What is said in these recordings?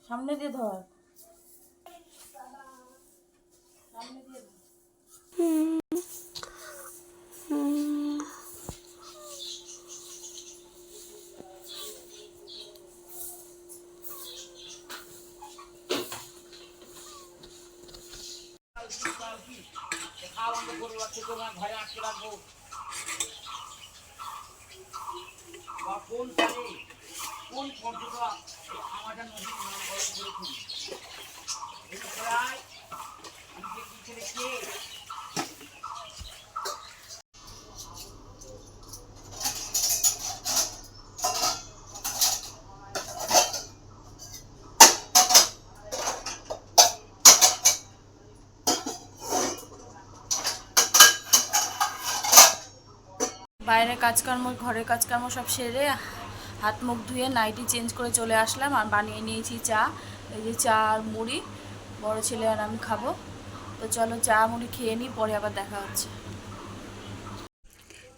সামনে দিয়ে ধর, সামনে দিয়ে ধর। ঘরে আটকে রাখবো বা কোন সালে কোন পর্যটক আমাদের নদী প্রায় নিজে পিছিয়ে রেখে বাইরের কাজকর্ম ঘরের কাজকর্ম সব সেরে হাত মুখ ধুয়ে নাইটি চেঞ্জ করে চলে আসলাম আর বানিয়ে নিয়েছি চা। এই যে চা আর মুড়ি, বড় ছেলে আর আমি খাবো। তো চলো চা মুড়ি খেয়ে নিই, পরে আবার দেখা হচ্ছে।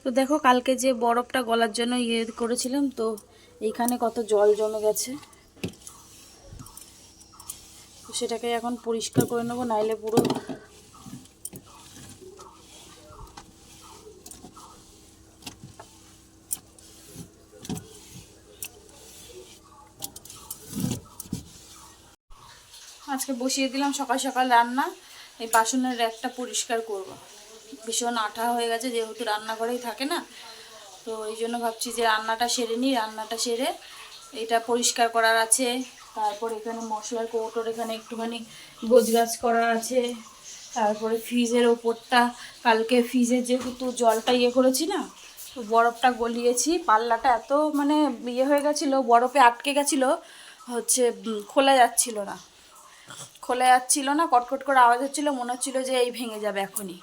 তো দেখো কালকে যে বরফটা গলার জন্য করেছিলাম, তো এইখানে কত জল জমে গেছে, তো সেটাকে এখন পরিষ্কার করে নেবো, নাইলে পুরো আজকে বসিয়ে দিলাম সকাল সকাল রান্না। এই বাসনের র্যাকটা পরিষ্কার করব, ভীষণ আঠা হয়ে গেছে, যেহেতু রান্নাঘরেই থাকে না, তো এই জন্য ভাবছি যে রান্নাটা সেরে নিই। রান্নাটা সেরে এটা পরিষ্কার করার আছে, তারপর এখানে মশলার কৌটোর এখানে একটুখানি গোছগাছ করা আছে, তারপরে ফ্রিজের ওপরটা কালকে ফ্রিজে যেহেতু জলটা করেছি না, তো বরফটা গলিয়েছি, পাল্লাটা এত মানে হয়ে গেছিলো, বরফে আটকে গেছিলো, খোলা যাচ্ছিল না, কটকট করে আওয়াজ হচ্ছিলো, মনে হচ্ছিলো যে এই ভেঙে যাবে এখনই।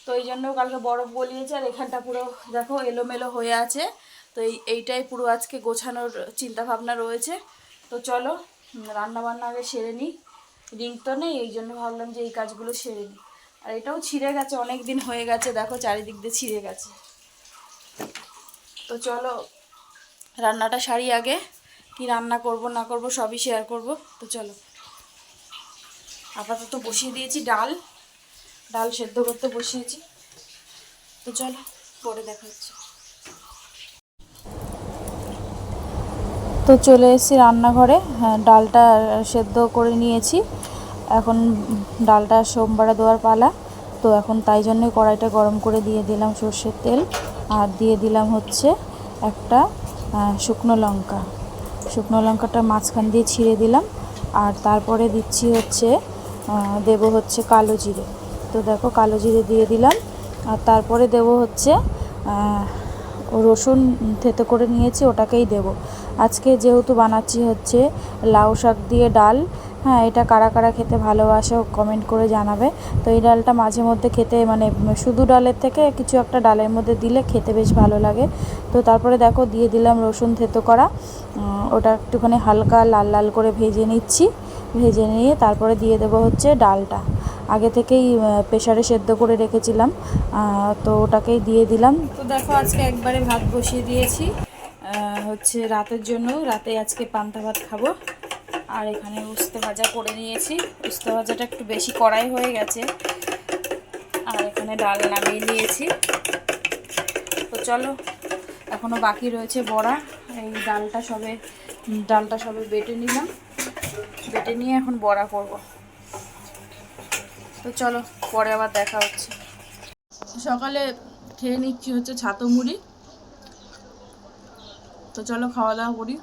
তো এই জন্য কালকে বরফ গলিয়েছে, আর এখানটা পুরো দেখো এলোমেলো হয়ে আছে। তো এইটাই পুরো আজকে গোছানোর চিন্তা ভাবনা রয়েছে। তো চলো রান্নাবান্না আগে সেরে নিই, রিং তো নেই, এই জন্য ভাবলাম যে এই কাজগুলো সেরে নিই। আর এটাও ছিঁড়ে গেছে, অনেক দিন হয়ে গেছে, দেখো চারিদিক দিয়ে ছিঁড়ে গেছে। তো চলো রান্নাটা সারি আগে, কি রান্না করব না করব সবই শেয়ার করব। তো চলো, আপাতত বসিয়ে দিয়েছি ডাল সেদ্ধ করতে বসিয়েছি। তো চলো পরে দেখা হচ্ছে। তো চলে এসেছি রান্নাঘরে, হ্যাঁ ডালটা সেদ্ধ করে নিয়েছি, এখন ডালটা সোমবারে দেওয়ার পালা। তো এখন তাই জন্যই কড়াইটা গরম করে দিয়ে দিলাম সর্ষের তেল, আর দিয়ে দিলাম হচ্ছে একটা শুকনো লঙ্কাটা মাঝখান দিয়ে ছিঁড়ে দিলাম, আর তারপরে দিচ্ছি হচ্ছে দেব হচ্ছে কালো জিরে। তো দেখো কালো জিরে দিয়ে দিলাম, আর তারপরে দেব হচ্ছে রসুন থেতো করে নিয়েছি, ওটাকেই দেব। আজকে যেহেতু বানাচ্ছি হচ্ছে লাউ শাক দিয়ে ডাল, হ্যাঁ এটা কারা কারা খেতে ভালোবাসো কমেন্ট করে জানাবে। তো এই ডালটা মাঝে মধ্যে খেতে মানে শুধু ডালের থেকে কিছু একটা ডালের মধ্যে দিলে খেতে বেশ ভালো লাগে। তো তারপরে দেখো দিয়ে দিলাম রসুন থেতো করা, ওটা একটুখানি হালকা লাল লাল করে ভেজে নিচ্ছি, ভেজে নিয়ে তারপরে দিয়ে দেবো হচ্ছে ডালটা, আগে থেকেই প্রেসারে সেদ্ধ করে রেখেছিলাম, তো ওটাকেই দিয়ে দিলাম। তো দেখো আজকে একবারে ভাত বসিয়ে দিয়েছি হচ্ছে রাতের জন্য, রাতে আজকে পান্তা ভাত খাবো। আর এখানে উস্তে ভাজা করে নিয়েছি, উস্তে ভাজাটা একটু বেশি কড়াই হয়ে গেছে, আর এখানে ডাল নামিয়ে নিয়েছি। তো চলো এখনও বাকি রয়েছে বড়া, এই ডালটা সবে বেটে নিলাম, বেটে নিয়ে এখন বড়া করব। তো চলো পরে আবার দেখা হচ্ছে। সকালে খেয়ে নিচ্ছি হচ্ছে ছাতু মুড়ি। তো চলো খাওয়া দাওয়া করি।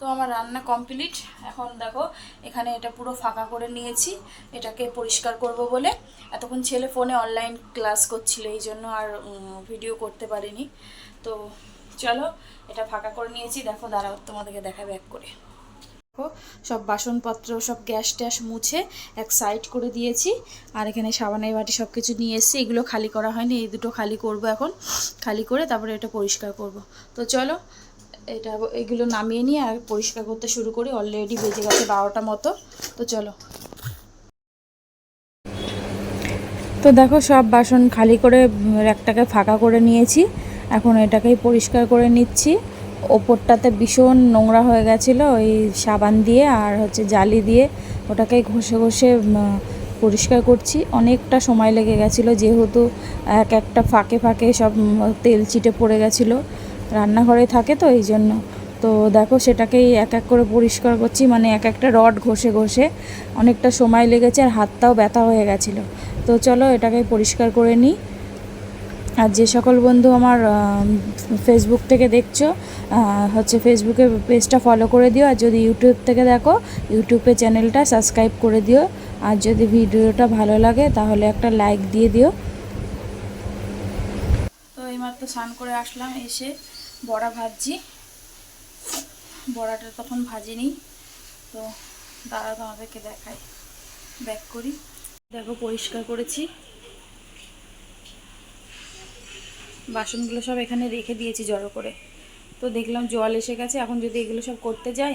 তো আমার রান্না কমপ্লিট, এখন দেখো এখানে এটা পুরো ফাঁকা করে নিয়েছি, এটাকে পরিষ্কার করব বলে। এতক্ষণ ছেলে ফোনে অনলাইন ক্লাস করছিল, এই জন্য আর ভিডিও করতে পারিনি। তো চলো এটা ফাঁকা করে নিয়েছি, দেখো দাঁড়াও তোমাদেরকে দেখাবে এক করে। দেখো সব বাসনপত্র সব গ্যাস ট্যাস মুছে এক সাইড করে দিয়েছি, আর এখানে সাবানের বাটি সব কিছু নিয়ে এসেছি, এগুলো খালি করা হয়নি, এই দুটো খালি করব এখন, খালি করে তারপরে এটা পরিষ্কার করব। তো চলো এগুলো নামিয়ে নিয়ে আর পরিষ্কার করতে শুরু করি, অলরেডি বেজে গেছে 12টা মতো। তো চলো। তো দেখো সব বাসন খালি করে একটাকে ফাঁকা করে নিয়েছি, এখন এটাকেই পরিষ্কার করে নিচ্ছি। ওপরটাতে ভীষণ নোংরা হয়ে গেছিলো ওই সাবান দিয়ে আর হচ্ছে জালি দিয়ে ওটাকে ঘষে ঘষে পরিষ্কার করছি। অনেকটা সময় লেগে গেছিলো যেহেতু এক একটা ফাঁকে ফাঁকে সব তেল চিটে পড়ে গেছিলো, রান্নাঘরে থাকে তো এই জন্য। তো দেখো সেটাকেই এক এক করে পরিষ্কার করছি, মানে এক একটা রড ঘষে ঘষে অনেকটা সময় লেগেছে আর হাতটাও ব্যথা হয়ে গেছিলো। তো চলো এটাকে পরিষ্কার করে নিই। আর যে সকল বন্ধু আমার ফেসবুক থেকে দেখছো হচ্ছে ফেসবুকে পেজটা ফলো করে দিও, আর যদি ইউটিউব থেকে দেখো ইউটিউবে চ্যানেলটা সাবস্ক্রাইব করে দিও। আর যদি ভিডিওটা ভালো লাগে তাহলে একটা লাইক দিয়ে দিও। তো এইমাত্র স্নান করে আসলাম, এসে বড়া ভাজছি। বড়াটা তখন ভাজিনি, তো দাঁড়া তোমাদেরকে দেখাই, ব্যাক করি। দেখো পরিষ্কার করেছি, বাসনগুলো সব এখানে রেখে দিয়েছি জড়ো করে। তো দেখলাম জল এসে গেছে, এখন যদি এগুলো সব করতে যাই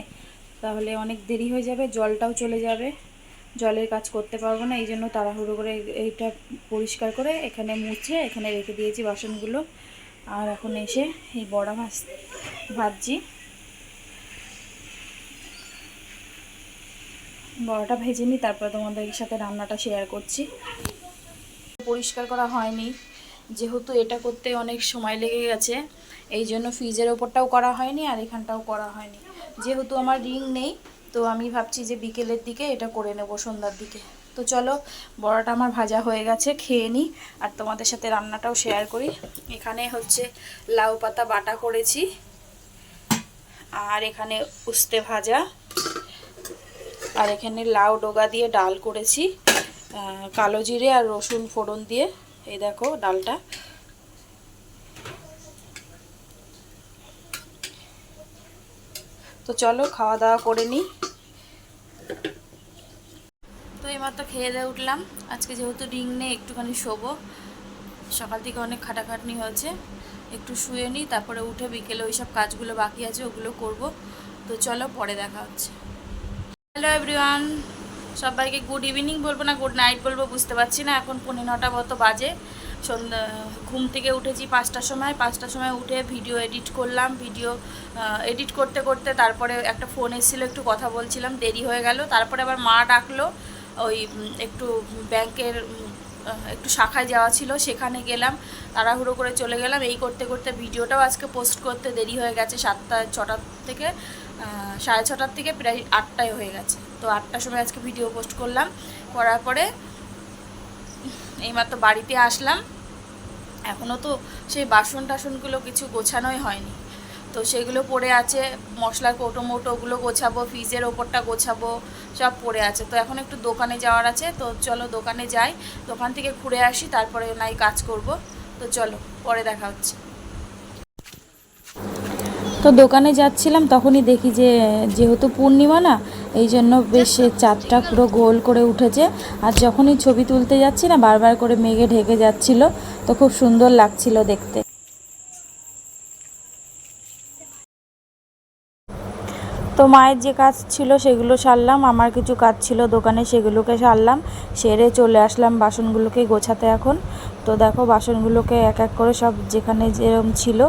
তাহলে অনেক দেরি হয়ে যাবে, জলটাও চলে যাবে, জলের কাজ করতে পারবো না। এই জন্য তাড়াহুড়ো করে এইটা পরিষ্কার করে এখানে মুছে এখানে রেখে দিয়েছি বাসনগুলো। আর এখন এসে এই বড়া ভাজছি। বড়াটা ভেজে নিই, তারপর তোমাদের সাথে রান্নাটা শেয়ার করছি। পরিষ্কার করা হয়নি যেহেতু এটা করতে অনেক সময় লেগে গেছে, এই জন্য ফ্রিজের ওপরটাও করা হয়নি আর এখানটাও করা হয়নি। যেহেতু আমার রিং নেই, তো আমি ভাবছি যে বিকেলের দিকে এটা করে নেব, সন্ধ্যার দিকে। তো চলো বড়াটা আমার ভাজা হয়ে গেছে, খেয়ে নিই আর তোমাদের সাথে রান্নাটাও শেয়ার করি। এখানে হচ্ছে লাউ পাতা বাটা করেছি, আর এখানে উস্তে ভাজা, আর এখানে লাউ ডগা দিয়ে ডাল করেছি, কালো জিরে আর রসুন ফোড়ন দিয়ে। এই দেখো ডালটা। তো চলো খাওয়া দাওয়া করে নিই। তো এইমাত্র খেয়ে দিয়ে উঠলাম, আজকে যেহেতু রিং নেই একটুখানি শোবো, সকাল থেকে অনেক খাটাখাটনি হয়েছে, একটু শুয়ে নিই, তারপরে উঠে বিকেলে ওই সব কাজগুলো বাকি আছে ওগুলো করব। তো চলো পরে দেখা হচ্ছে। হ্যালো এভরিওয়ান, সবাইকে গুড ইভিনিং বলবো না গুড নাইট বলবো বুঝতে পারছি না। এখন 9:45 মতো বাজে, সন্ধ্যা ঘুম থেকে উঠেছি 5টার সময়। 5টার সময় উঠে ভিডিও এডিট করলাম, ভিডিও এডিট করতে করতে তারপরে একটা ফোন এসেছিলো, একটু কথা বলছিলাম, দেরি হয়ে গেল। তারপরে আবার মা ডাকলো, ওই একটু ব্যাংকের একটু শাখায় যাওয়া ছিল, সেখানে গেলাম, তাড়াহুড়ো করে চলে গেলাম। এই করতে করতে ভিডিওটাও আজকে পোস্ট করতে দেরি হয়ে গেছে, 6টার থেকে 6:30 থেকে প্রায় 8টায় হয়ে গেছে। তো 8টার সময় আজকে ভিডিও পোস্ট করলাম, করার পরে এইমাত্র বাড়িতে আসলাম। এখনও তো সেই বাসন টাসনগুলো কিছু গোছানোই হয়নি, তো সেগুলো পড়ে আছে, মশলার কৌটো মৌটো ওগুলো গোছাবো, ফ্রিজের ওপরটা গোছাবো, সব পড়ে আছে। তো এখন একটু দোকানে যাওয়ার আছে, তো চলো দোকানে যাই, দোকান থেকে ঘুরে আসি, তারপরে নাই কাজ করব। তো চলো পরে দেখা হচ্ছে। তো দোকানে যাচ্ছিলাম, তখনই দেখি যে যেহেতু পূর্ণিমা না, এই জন্য বেশ চাঁদটা পুরো গোল করে উঠেছে। আর যখনই ছবি তুলতে যাচ্ছি না, বারবার করে মেঘে ঢেকে যাচ্ছিল, তো খুব সুন্দর লাগছিল দেখতে। তো মায়ের যে কাজ ছিল সেগুলো সারলাম, আমার কিছু কাজ ছিল দোকানে সেগুলোকে সারলাম, সেরে চলে আসলাম বাসনগুলোকে গোছাতে এখন। তো দেখো বাসনগুলোকে এক এক করে সব যেখানে যেরকম ছিল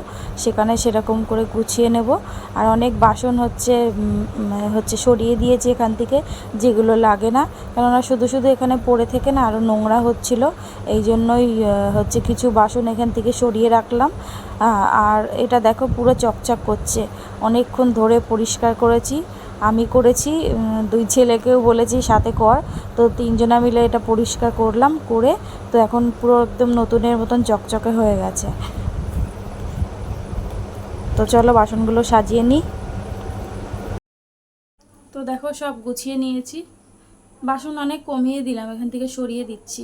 সেখানে সেরকম করে গুছিয়ে নেব। আর অনেক বাসন হচ্ছে সরিয়ে দিয়েছি এখান থেকে, যেগুলো লাগে না, কেননা শুধু শুধু এখানে পড়ে থেকে না আরও নোংরা হচ্ছিল, এই জন্যই হচ্ছে কিছু বাসন এখান থেকে সরিয়ে রাখলাম। আর এটা দেখো পুরো চকচক করছে, অনেকক্ষণ ধরে পরিষ্কার করেছি, আমি করেছি, দুই ছেলেকেও বলেছি সাথে কর, তো তিনজনা মিলে এটা পরিষ্কার করলাম, করে তো এখন পুরো একদম নতুনের মতন চকচকে হয়ে গেছে। তো চলো বাসনগুলো সাজিয়ে নিই। তো দেখো সব গুছিয়ে নিয়েছি, বাসন অনেক কমিয়ে দিলাম, এখান থেকে সরিয়ে দিচ্ছি,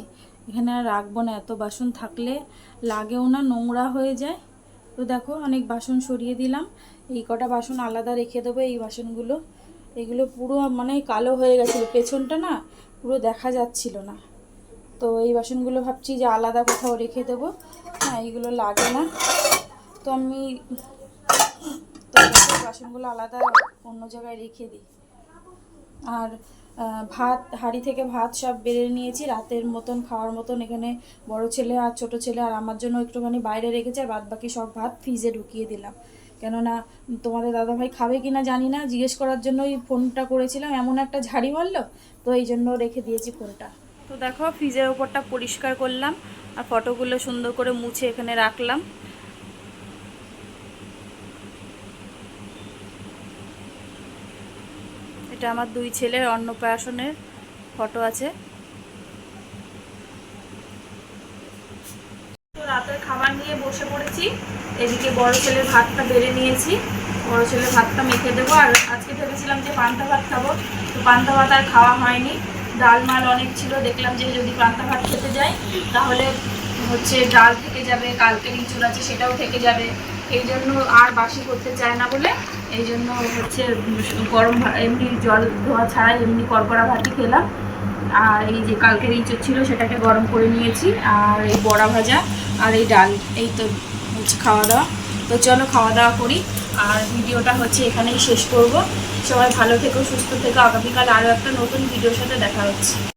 এখানে আর রাখবো না, এত বাসন থাকলে লাগেও না, নোংরা হয়ে যায়। তো দেখো অনেক বাসন সরিয়ে দিলাম, এই কটা বাসন আলাদা রেখে দেবো। এই বাসনগুলো এগুলো পুরো মানে কালো হয়ে গেছিলো, পেছনটা না পুরো দেখা যাচ্ছিল না, তো এই বাসনগুলো ভাবছি যে আলাদা কোথাও রেখে দেবো, হ্যাঁ এইগুলো লাগে না। তো আমি বাসনগুলো আলাদা অন্য জায়গায় রেখে দিই। আর ভাত হাঁড়ি থেকে ভাত সব বেড়ে নিয়েছি, রাতের মতন খাওয়ার মতন এখানে বড় ছেলে আর ছোট ছেলে আর আমার জন্য একটুখানি বাইরে রেখেছি, আর বাদ বাকি সব ভাত ফ্রিজে ঢুকিয়ে দিলাম, কেননা তোমাদের দাদাভাই খাবে কি না জানি না, জিজ্ঞেস করার জন্যই ফোনটা করেছিলাম, এমন একটা ঝাড়ি মারলো, তো এই জন্য রেখে দিয়েছি ফোনটা। তো দেখো ফ্রিজের ওপরটা পরিষ্কার করলাম আর ফটোগুলো সুন্দর করে মুছে এখানে রাখলাম। এটা আমার 2 ছেলের অন্নপ্রাশনের ফটো আছে। তো রাতের খাবার নিয়ে বসে পড়েছি। এদিকে বড় ছেলের ভাতটা বেড়ে নিয়েছি, বড় ছেলের ভাতটা মেখে দেবো। আর আজকে ভেবেছিলাম যে পান্তা ভাত খাবো, তো পান্তা ভাত আর খাওয়া হয়নি। ডাল মাল অনেক ছিল, দেখলাম যে যদি পান্তা ভাত খেতে যাই তাহলে হচ্ছে ডাল থেকে যাবে, কালকের ইঁচড় আছে সেটাও থেকে যাবে। এই জন্য আর বাসি করতে চায় না বলে এই জন্য হচ্ছে গরম এমনি জল ধোয়া ছাড়াই এমনি কড়কড়া ভাতই খেলাম। আর এই যে কালকের ইঁচড় ছিল সেটাকে গরম করে নিয়েছি, আর এই বড়া ভাজা আর এই ডাল, এই তো হচ্ছে খাওয়া দাওয়া। তো চলো খাওয়া দাওয়া করি, আর ভিডিওটা হচ্ছে এখানেই শেষ করব। সবাই ভালো থেকো, সুস্থ থেকো। আগামীকাল আরও একটা নতুন ভিডিওর সাথে দেখা হচ্ছে।